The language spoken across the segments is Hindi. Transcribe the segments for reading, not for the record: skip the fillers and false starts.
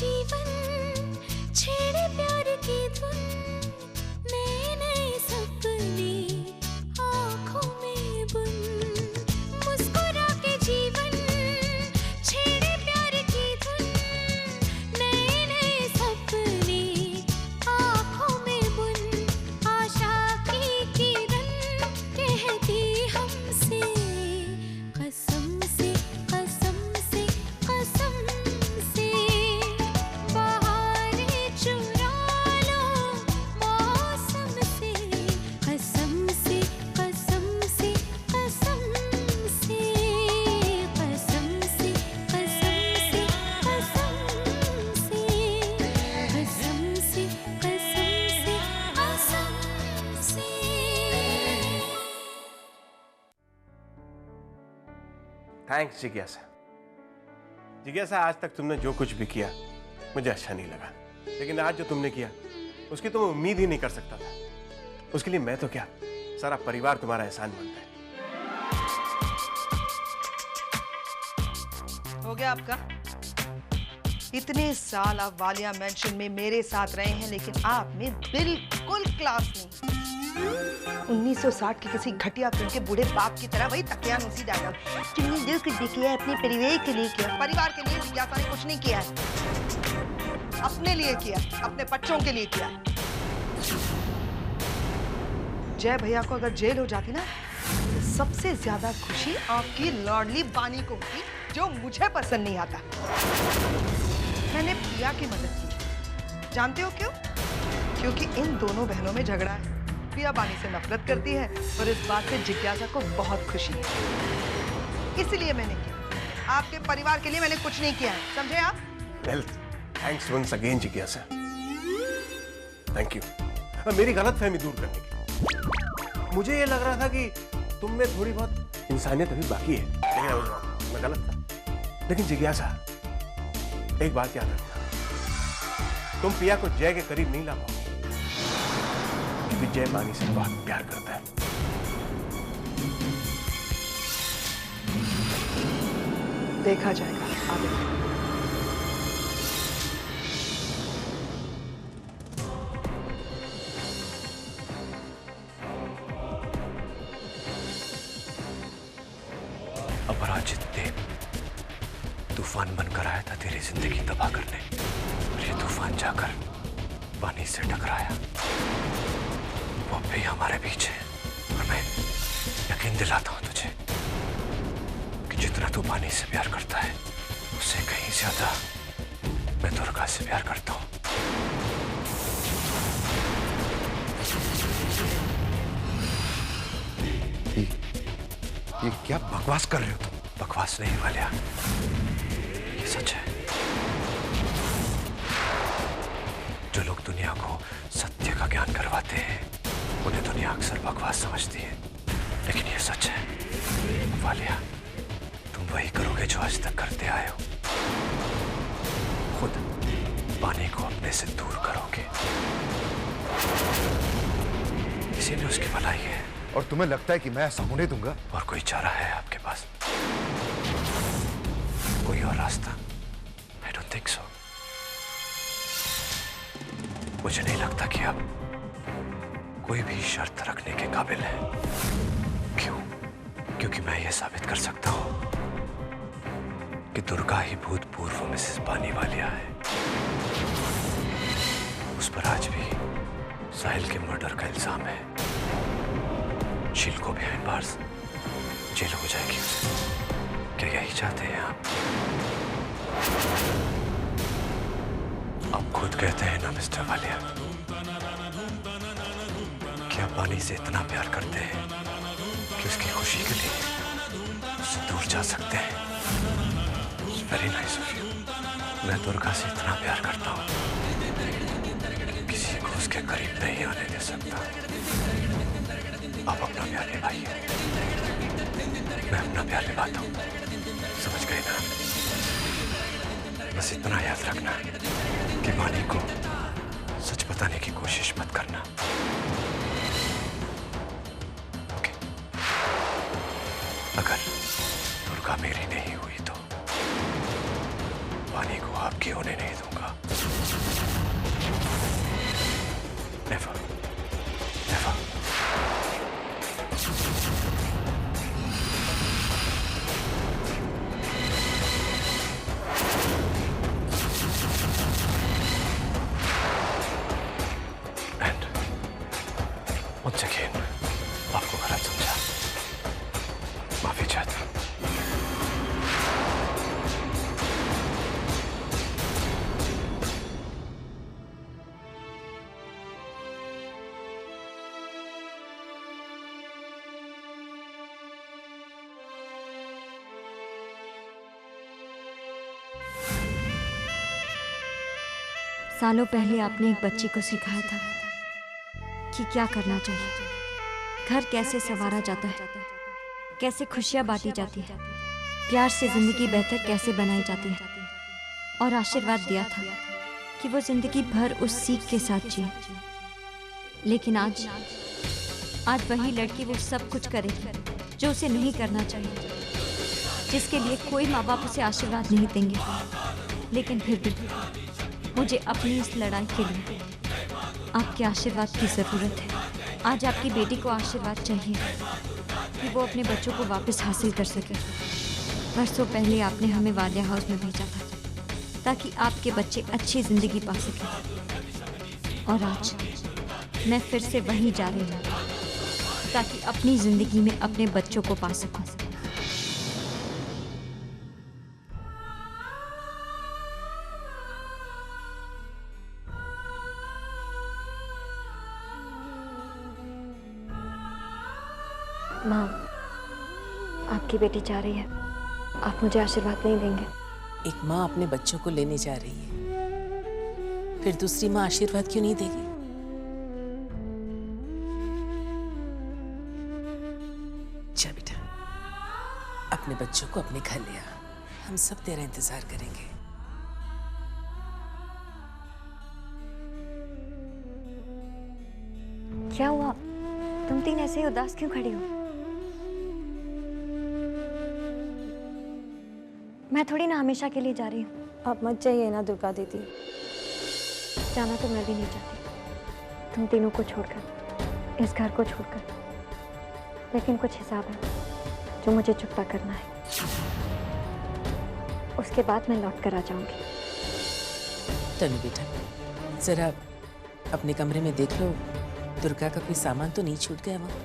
जीवन छेड़े प्यार की धुन, नए नए सपने आँखों में बुन। मुस्कुरा के जीवन छेड़े प्यार की धुन, नए नए सपने आँखों में बुन। आशा की किरण कहती हमसे कसम से कसम से कसम से, बहारें चुरा लो मौसम से, कसम से कसम से कसम से, कसम से कसम से कसम से, कसम से कसम से कसम से। थैंक्स जिज्ञासा। जिज्ञासा, आज तक तुमने जो कुछ भी किया मुझे अच्छा नहीं लगा, लेकिन आज जो तुमने किया उसकी तो मैं उम्मीद ही नहीं कर सकता था। उसके लिए मैं तो क्या, सारा परिवार तुम्हारा एहसान मानता है। हो गया आपका? इतने साल आप वालिया मेंशन में मेरे साथ रहे हैं, लेकिन आप में बिल्कुल क्लास नहीं। 1960 की किसी घटिया फिल्म के बूढ़े बाप की तरह वही तकियानुसी डायलॉग। तुमने जो कुछ भी किया अपने परिवार के लिए किया। परिवार के लिए जिज्ञासा ने कुछ नहीं किया है, अपने लिए किया, अपने बच्चों के लिए किया। जय भैया को अगर जेल हो जाती ना, तो सबसे ज्यादा खुशी आपकी लाडली बानी को होती, जो मुझे पसंद नहीं आता। मैंने प्रिया की मदद की, जानते हो क्यों? क्योंकि इन दोनों बहनों में झगड़ा है। प्रिया बानी से नफरत करती है और इस बात से जिज्ञासा को बहुत खुशी है, इसलिए मैंने किया। आपके परिवार के लिए मैंने कुछ नहीं किया है, समझे आप? वेल, थैंक्स वंस अगेन जिज्ञासा। थैंक यू मेरी गलतफहमी दूर करने की। मुझे ये लग रहा था कि तुम में थोड़ी बहुत इंसानियत अभी बाकी है, लेकिन मैं गलत था। लेकिन जिज्ञासा, एक बात याद रखना, तुम प्रिया को जय के करीब नहीं ला पाओ, क्योंकि जय बानी से बहुत प्यार करता है। देखा जाएगा आगे। अपराजित देव तूफान बनकर आया था तेरी जिंदगी तबाह करने, और ये तूफान जाकर पानी से टकराया। वो अब भी हमारे बीच है, और मैं यकीन दिलाता हूं तुझे कि जितना तू पानी से प्यार करता है, उससे कहीं ज्यादा मैं दुर्गा से प्यार करता हूं। ये क्या बकवास कर रहे हो तुम? बकवास नहीं वालिया, ये सच है। जो लोग दुनिया को सत्य का ज्ञान करवाते हैं, उन्हें दुनिया अक्सर बकवास समझती है, लेकिन ये सच है। वालिया, तुम वही करोगे जो आज तक करते आए हो। खुद पानी को अपने से दूर करोगे, इसीलिए उसकी भलाई है। और तुम्हें लगता है कि मैं ऐसा होने दूंगा? और कोई चारा है आपके पास? कोई और रास्ता? I don't think so. मुझे नहीं लगता कि आप कोई भी शर्त रखने के काबिल है। क्यों? क्योंकि मैं ये साबित कर सकता हूं कि दुर्गा ही भूतपूर्व मिसेस बानी वालिया है। उस पर आज भी साहिल के मर्डर का इल्जाम है। शील को बिहाइंड बार्स जेल हो जाएगी उसे। क्या यही चाहते हैं आप? आप खुद कहते हैं ना मिस्टर वालिया कि आप बानी से इतना प्यार करते हैं कि उसकी खुशी के लिए उससे दूर जा सकते हैं। Very nice of you. मैं दुर्गा से इतना प्यार करता हूँ, किसी को उसके करीब नहीं आने दे सकता। आप अपना प्यार निभाइए, मैं अपना प्यार निभाता हूँ। समझ गए ना? बस इतना याद रखना कि बानी को सच बताने की कोशिश मत करना। ओके? अगर दुर्गा मेरी नहीं हुई तो बानी को आपकी होने नहीं दूंगा। मुझसे खेल आपको गलत समझा, माफी चाहता हूं। सालों पहले आपने एक बच्ची को सिखाया था कि क्या करना चाहिए, घर कैसे संवारा जाता है, कैसे खुशियां बांटी जाती है, प्यार से जिंदगी बेहतर कैसे बनाई जाती है, और आशीर्वाद दिया था कि वो जिंदगी भर उस सीख के साथ जिए। लेकिन आज वही लड़की वो सब कुछ करेगी जो उसे नहीं करना चाहिए, जिसके लिए कोई माँ बाप उसे आशीर्वाद नहीं देंगे। लेकिन फिर भी मुझे अपनी इस लड़ाई के लिए आपके आशीर्वाद की ज़रूरत है। आज आपकी बेटी को आशीर्वाद चाहिए कि वो अपने बच्चों को वापस हासिल कर सके। बरसों पहले आपने हमें वालिया हाउस में भेजा था ताकि आपके बच्चे अच्छी ज़िंदगी पा सकें, और आज मैं फिर से वहीं जा रही हूँ ताकि अपनी ज़िंदगी में अपने बच्चों को पा सकूँ। माँ, आपकी बेटी जा रही है, आप मुझे आशीर्वाद नहीं देंगे? एक माँ अपने बच्चों को लेने जा रही है, फिर दूसरी माँ आशीर्वाद क्यों नहीं देगी? जा बेटा, अपने बच्चों को अपने घर ले आ, हम सब तेरा इंतजार करेंगे। क्या हुआ? तुम तीन ऐसे ही उदास क्यों खड़ी हो? मैं थोड़ी ना हमेशा के लिए जा रही हूँ। आप मत जाइए ना दुर्गा दीदी। जाना तो मैं भी नहीं चाहती, तुम तीनों को छोड़कर, इस घर को छोड़कर। लेकिन कुछ हिसाब है जो मुझे चुकता करना है, उसके बाद मैं लौट कर आ जाऊंगी। तनु बेटा, जरा अपने कमरे में देख लो, दुर्गा का कोई सामान तो नहीं छूट गया वहाँ?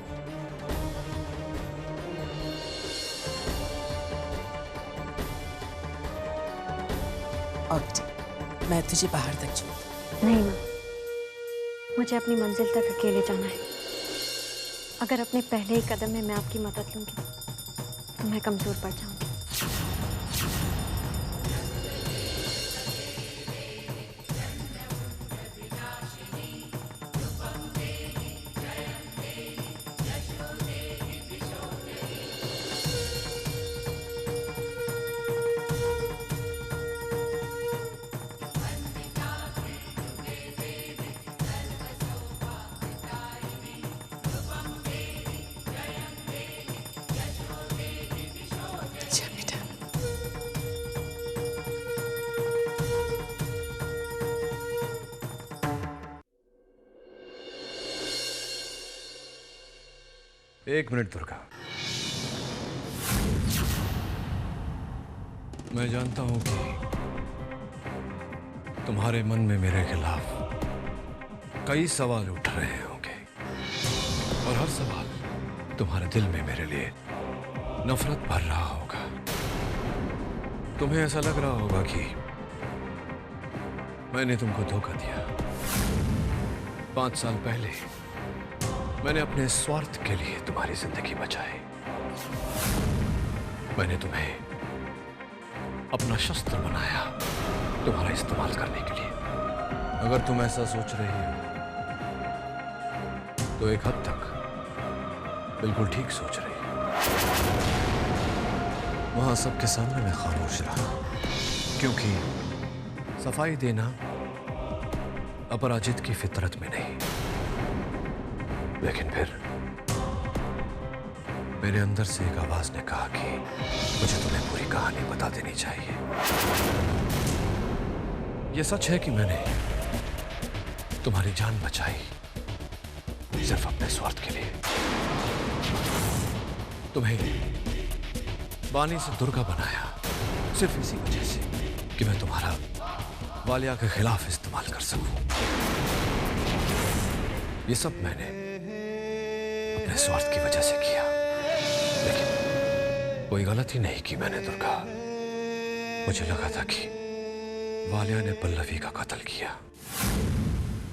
और मैं तुझे बाहर तक छोड़। नहीं माँ, मुझे अपनी मंजिल तक अकेले जाना है। अगर अपने पहले ही कदम में मैं आपकी मदद लूंगी तो मैं कमजोर पड़ जाऊंगी। अच्छा बेटा, एक मिनट दुर्गा, मैं जानता हूं कि तुम्हारे मन में मेरे खिलाफ कई सवाल उठ रहे होंगे, और हर सवाल तुम्हारे दिल में मेरे लिए नफरत भर रहा होगा। तुम्हें ऐसा लग रहा होगा कि मैंने तुमको धोखा दिया। 5 साल पहले मैंने अपने स्वार्थ के लिए तुम्हारी जिंदगी बचाई। मैंने तुम्हें अपना शस्त्र बनाया तुम्हारा इस्तेमाल करने के लिए। अगर तुम ऐसा सोच रही हो तो एक हद तक बिल्कुल ठीक सोच रही हो। वहां सबके सामने मैं खामोश रहा, क्योंकि सफाई देना अपराजित की फितरत में नहीं। लेकिन फिर मेरे अंदर से एक आवाज ने कहा कि मुझे तुम्हें पूरी कहानी बता देनी चाहिए। यह सच है कि मैंने तुम्हारी जान बचाई सिर्फ अपने स्वार्थ के लिए। तुम्हें बानी से दुर्गा बनाया सिर्फ इसी वजह से कि मैं तुम्हारा वालिया के खिलाफ इस्तेमाल कर सकूं। ये सब मैंने अपने स्वार्थ की वजह से किया, लेकिन कोई गलती नहीं की मैंने दुर्गा। मुझे लगा था कि वालिया ने पल्लवी का कत्ल किया।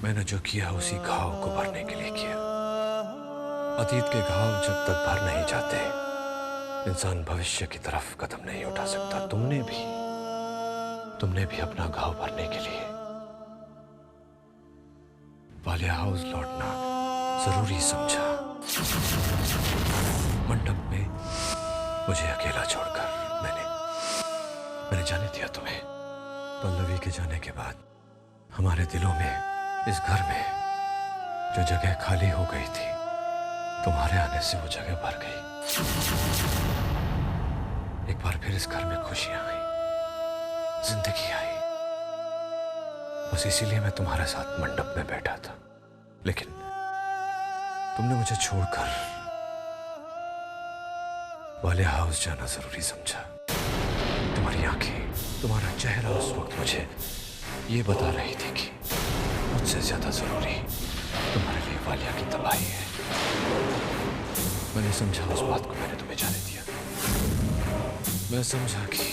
मैंने जो किया उसी घाव को भरने के लिए किया। अतीत के घाव जब तक भर नहीं जाते, इंसान भविष्य की तरफ कदम नहीं उठा सकता। तुमने भी अपना घाव भरने के लिए वालिया हाउस लौटना जरूरी समझा। मंडप में मुझे अकेला छोड़कर मैंने जाने दिया तुम्हें। पल्लवी के जाने के बाद हमारे दिलों में, इस घर में जो जगह खाली हो गई थी, तुम्हारे आने से वो जगह भर गई। एक बार फिर इस घर में खुशियां आई, जिंदगी आई। बस इसीलिए मैं तुम्हारे साथ मंडप में बैठा था, लेकिन तुमने मुझे छोड़कर वालिया हाउस जाना जरूरी समझा। तुम्हारी आंखें, तुम्हारा चेहरा उस वक्त मुझे ये बता रही थी कि मुझसे ज्यादा जरूरी तुम्हारे लिए वालिया की तबाही है। मैंने समझा उस बात को, मैंने तुम्हें जाने दिया। मैं समझा कि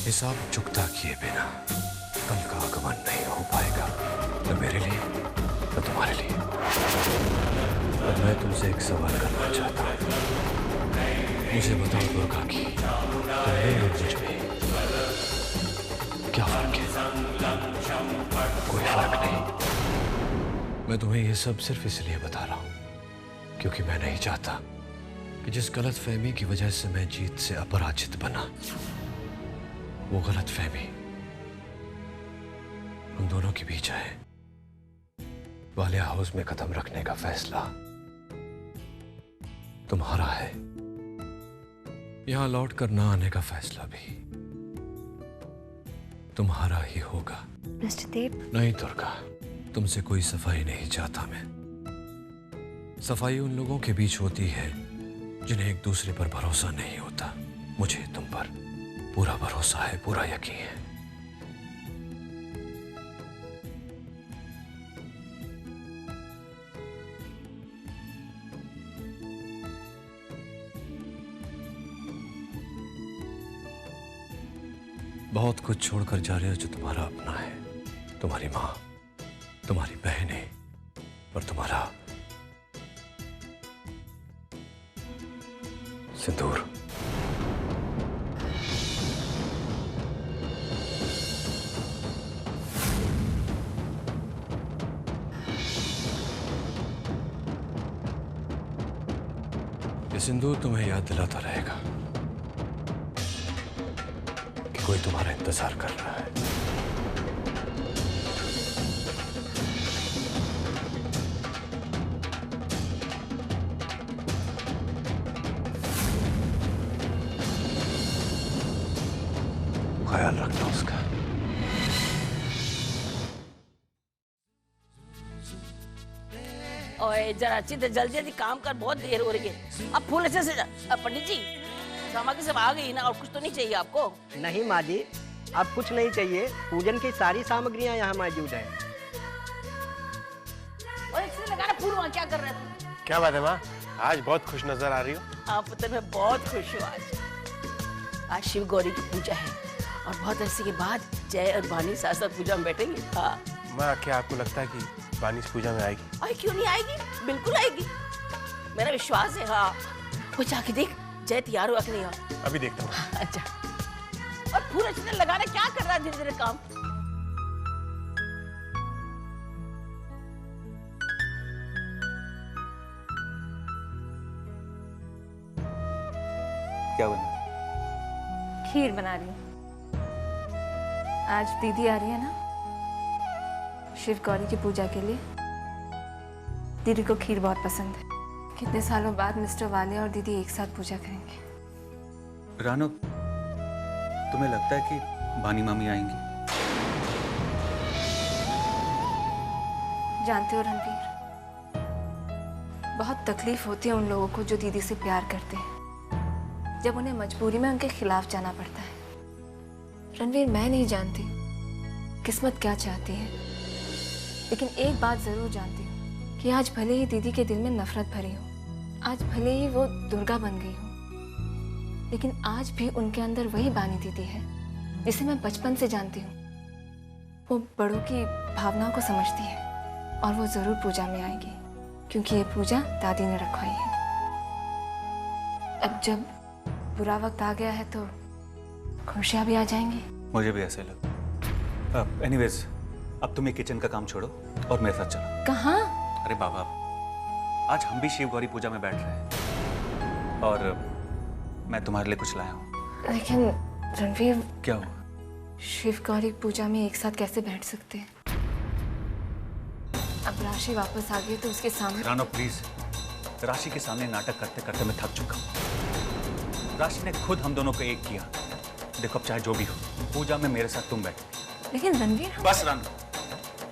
हिसाब चुकता किए बिना कल का आगमन नहीं हो पाएगा, न मेरे लिए न तुम्हारे लिए। अब मैं तुमसे एक सवाल करना चाहता हूँ। मुझे बताओ दुर्गा कि तुम्हें और मुझ में क्या फर्क है? कोई फर्क नहीं। मैं तुम्हें ये सब सिर्फ इसलिए बता रहा हूं क्योंकि मैं नहीं चाहता कि जिस गलत फहमी की वजह से मैं जीत से अपराजित बना, वो गलत फहमी हम दोनों के बीच आए। वालिया हाउस में कदम रखने का फैसला तुम्हारा है, यहां लौट कर ना आने का फैसला भी तुम्हारा ही होगा। मिस्टर देव, नहीं दुर्गा, तुमसे कोई सफाई नहीं चाहता मैं। सफाई उन लोगों के बीच होती है जिन्हें एक दूसरे पर भरोसा नहीं होता। मुझे तुम पर पूरा भरोसा है, पूरा यकीन है। बहुत कुछ छोड़कर जा रहे हो जो तुम्हारा अपना है। तुम्हारी माँ, तुम्हारी बहनें और तुम्हारा सिंदूर। ये सिंदूर तुम्हें याद दिलाता रहेगा कि कोई तुम्हारा इंतजार कर रहा है। ख्याल रखना उसका। ओए जरा अच्छी जल्दी जल्दी काम कर, बहुत देर हो रही है। अब फूल अच्छे से पंडित जी, सामग्री सब आ गई ना, और कुछ तो नहीं चाहिए आपको? नहीं माँ जी, अब कुछ नहीं चाहिए। पूजन की सारी सामग्रियाँ यहाँ मौजूद है। और इससे लगाना फूल, वहाँ क्या कर रहे थे? क्या बात है माँ, आज बहुत खुश नजर आ रही हो। हाँ पुत्र, मैं बहुत खुश हूँ। आज शिव गौरी की पूजा है और बहुत अरसे के बाद जय और भानी साथ साथ पूजा में बैठेंगे। हाँ माँ, क्या आपको लगता है कि वानी इस पूजा में आएगी? अरे क्यों नहीं आएगी, बिल्कुल आएगी, मेरा विश्वास है। हाँ वो जाके देख, जय तैयार हुआ कि नहीं हुआ? अभी देखता हूँ। अच्छा, और फूल अच्छे से लगाना, क्या कर रहा है धीरे धीरे काम? क्या बना? खीर बना रही हूँ। आज दीदी आ रही है ना शिव गौरी की पूजा के लिए। दीदी को खीर बहुत पसंद है। कितने सालों बाद मिस्टर वालिया और दीदी एक साथ पूजा करेंगे। रानो, तुम्हें लगता है कि बानी मामी आएंगी? जानते हो रणवीर, बहुत तकलीफ होती है उन लोगों को जो दीदी से प्यार करते हैं, जब उन्हें मजबूरी में उनके खिलाफ जाना पड़ता है। रणवीर, मैं नहीं जानती किस्मत क्या चाहती है, लेकिन एक बात जरूर जानती हूँ कि आज भले ही दीदी के दिल में नफरत भरी हो, आज भले ही वो दुर्गा बन गई हो, लेकिन आज भी उनके अंदर वही बानी दीदी है जिसे मैं बचपन से जानती हूँ। वो बड़ों की भावनाओं को समझती है और वो जरूर पूजा में आएगी, क्योंकि ये पूजा दादी ने रखवाई है। अब जब बुरा वक्त आ गया है तो खुशियाँ भी आ जाएंगी। मुझे भी ऐसे लगा। एनीवेज, अब तुम ये किचन का काम छोड़ो और मेरे साथ चलो। कहाँ? अरे बाबा, आज हम भी शिव गौरी पूजा में बैठ रहे हैं और मैं तुम्हारे लिए कुछ लाया हूँ। लेकिन रणवीर, क्या हुआ? शिव गौरी पूजा में एक साथ कैसे बैठ सकते हैं? अब राशि वापस आ गई तो उसके सामने। रानो प्लीज, राशि के सामने नाटक करते करते मैं थक चुका हूँ। राशि ने खुद हम दोनों को एक किया। देखो, अब चाहे जो भी हो, पूजा में मेरे साथ तुम बैठो। लेकिन रणवीर, बस रानो,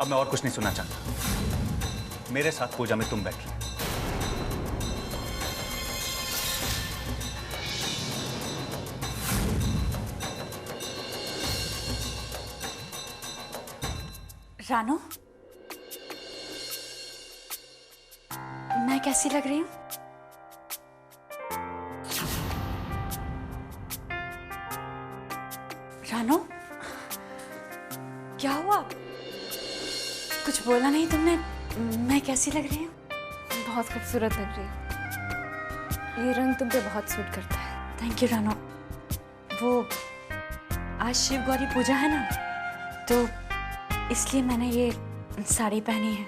अब मैं और कुछ नहीं सुनना चाहता। मेरे साथ पूजा में तुम बैठो। रानो, मैं कैसी लग रही हूँ? रानो, क्या हुआ? कुछ बोला नहीं तुमने? मैं कैसी लग रही हूँ? बहुत खूबसूरत लग रही हो। ये रंग तुम पे बहुत सूट करता है। थैंक यू रानो। वो आज शिव गौरी पूजा है ना, तो इसलिए मैंने ये साड़ी पहनी है।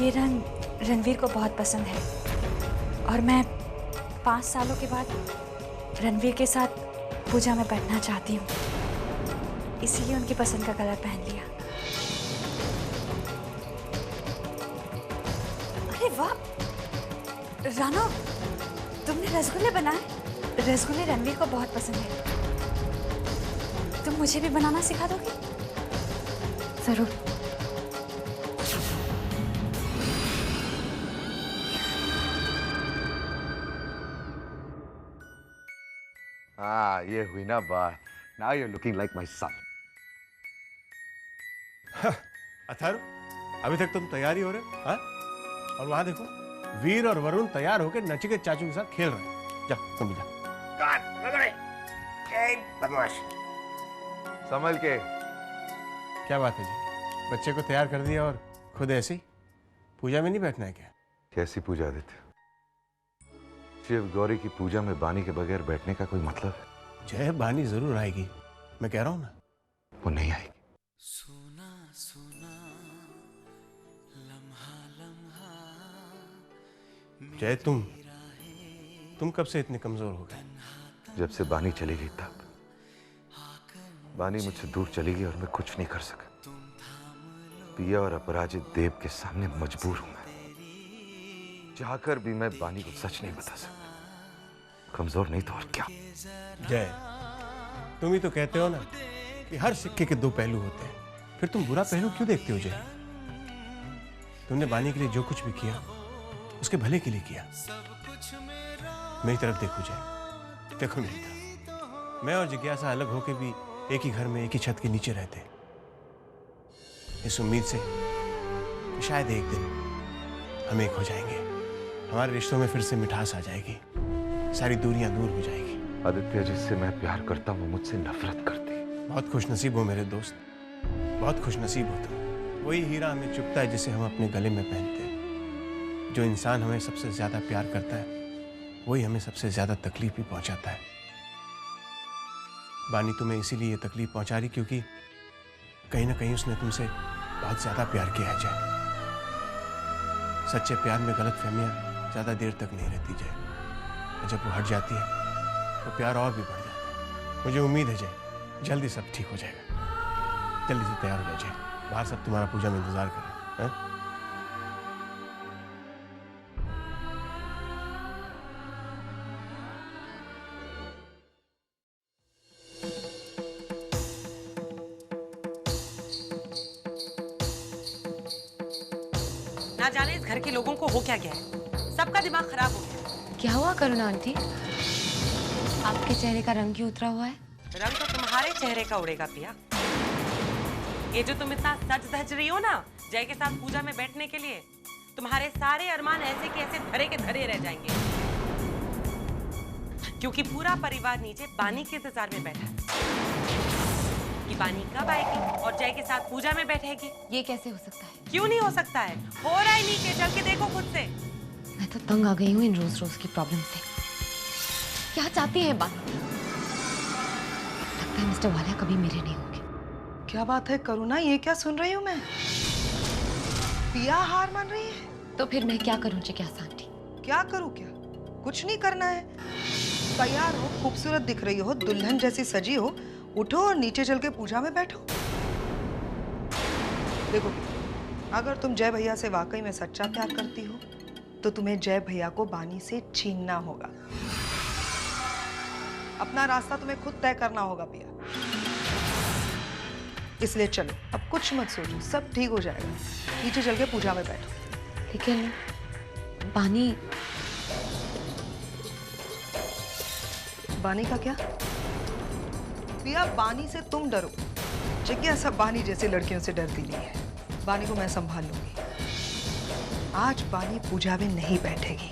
ये रंग रणवीर को बहुत पसंद है और मैं 5 सालों के बाद रणवीर के साथ पूजा में बैठना चाहती हूँ, इसीलिए उनकी पसंद का कलर पहन लिया। अरे वाह रानो, तुमने रसगुल्ले बनाए। रसगुल्ले रणवीर को बहुत पसंद है। तुम मुझे भी बनाना सिखा दोगी? जरूर। हाँ, ये हुई ना बात। Now you're looking like my son. Atharva, अभी तक तुम तैयार ही हो रहे हो? हाँ? और वहां देखो, वीर और वरुण तैयार होकर नचिकेत चाचू के साथ खेल रहे हैं। जा, तुम भी जा। बदमाश। संभल के। क्या बात है जी, बच्चे को तैयार कर दिया और खुद ऐसे ही? पूजा में नहीं बैठना है क्या? कैसी पूजा आदित्य? शिव गौरी की पूजा में बानी के बगैर बैठने का कोई मतलब है? जय, बानी जरूर आएगी, मैं कह रहा हूं ना। वो नहीं आएगी। जय, तुम कब से इतने कमजोर हो गए? जब से बानी चली गई तब। बानी मुझसे दूर चली गई और मैं कुछ नहीं कर सका। पिया और अपराजित देव के सामने मजबूर हूं मैं। चाहकर भी मैं बानी को सच नहीं बता सकता। कमजोर नहीं तो और क्या। जय, तुम ही तो कहते हो ना कि हर सिक्के के 2 पहलू होते हैं, फिर तुम बुरा पहलू क्यों देखते हो? जय, तुमने बानी के लिए जो कुछ भी किया उसके भले के लिए किया। मेरी तरफ देखो जय, देखो मेरी तरफ। मैं और जिज्ञासा अलग होके भी एक ही घर में, एक ही छत के नीचे रहते हैं, इस उम्मीद से कि शायद एक दिन हम एक हो जाएंगे। हमारे रिश्तों में फिर से मिठास आ जाएगी, सारी दूरियां दूर हो जाएगी। आदित्य, जिससे मैं प्यार करता हूँ वो मुझसे नफरत करती। बहुत खुशनसीब हो मेरे दोस्त, बहुत खुशनसीब हो तुम। वही हीरा हमें चुभता है जिसे हम अपने गले में पहनते हैं। जो इंसान हमें सबसे ज्यादा प्यार करता है वही हमें सबसे ज्यादा तकलीफ भी पहुंचाता है। बानी तुम्हें इसीलिए ये तकलीफ पहुंचा रही क्योंकि कहीं ना कहीं उसने तुमसे बहुत ज्यादा प्यार किया है जय। सच्चे प्यार में गलतफहमियां ज्यादा देर तक नहीं रहती जय, और जब वो हट जाती है तो प्यार और भी बढ़ जाता है। मुझे उम्मीद है जय, जल्दी सब ठीक हो जाएगा। जल्दी से तैयार हो जाए जय, बाहर सब तुम्हारा पूजा में इंतजार कर रहे हैं। ना जाने इस घर के लोगों को हो क्या गया है, सबका दिमाग खराब हो गया। क्या हुआ करुणा आंटी? आपके चेहरे का रंग क्यों उतरा हुआ है? रंग तो तुम्हारे चेहरे का उड़ेगा पिया। ये जो तुम इतना सज धज रही हो ना जय के साथ पूजा में बैठने के लिए, तुम्हारे सारे अरमान ऐसे के ऐसे धरे के धरे रह जाएंगे, क्योंकि पूरा परिवार नीचे बानी के इंतजार में बैठा है कि बानी कब आएगी और जय के साथ पूजा में बैठेगी। ये कैसे हो सकता है? क्यों नहीं हो सकता है? हो रहा है नीचे, चल के देखो खुद से। मैं तो तंग आ गई हूँ इन रोज रोज की प्रॉब्लम से। क्या चाहती है बानी? लगता है मिस्टर वालिया कभी मेरे नहीं होंगे। क्या बात है करुणा, ये क्या सुन रही हूँ मैं? पिया हार मान रही है? तो फिर मैं क्या करूँ जिज्ञासा आंटी? क्या करूँ क्या? कुछ नहीं करना है। तैयार हो, खूबसूरत दिख रही हो, दुल्हन जैसी सजी हो, उठो और नीचे चल के पूजा में बैठो। देखो, अगर तुम जय भैया से वाकई में सच्चा प्यार करती हो तो तुम्हें जय भैया को बानी से छीनना होगा। अपना रास्ता तुम्हें खुद तय करना होगा पिया। इसलिए चलो, अब कुछ मत सोचो, सब ठीक हो जाएगा। नीचे चल के पूजा में बैठो। लेकिन बानी बानी का क्या? पिया, बानी से तुम डरो, जिज्ञासा बानी जैसी लड़कियों से डरती नहीं है। बानी को मैं संभाल लूंगी। आज बानी पूजा में नहीं बैठेगी।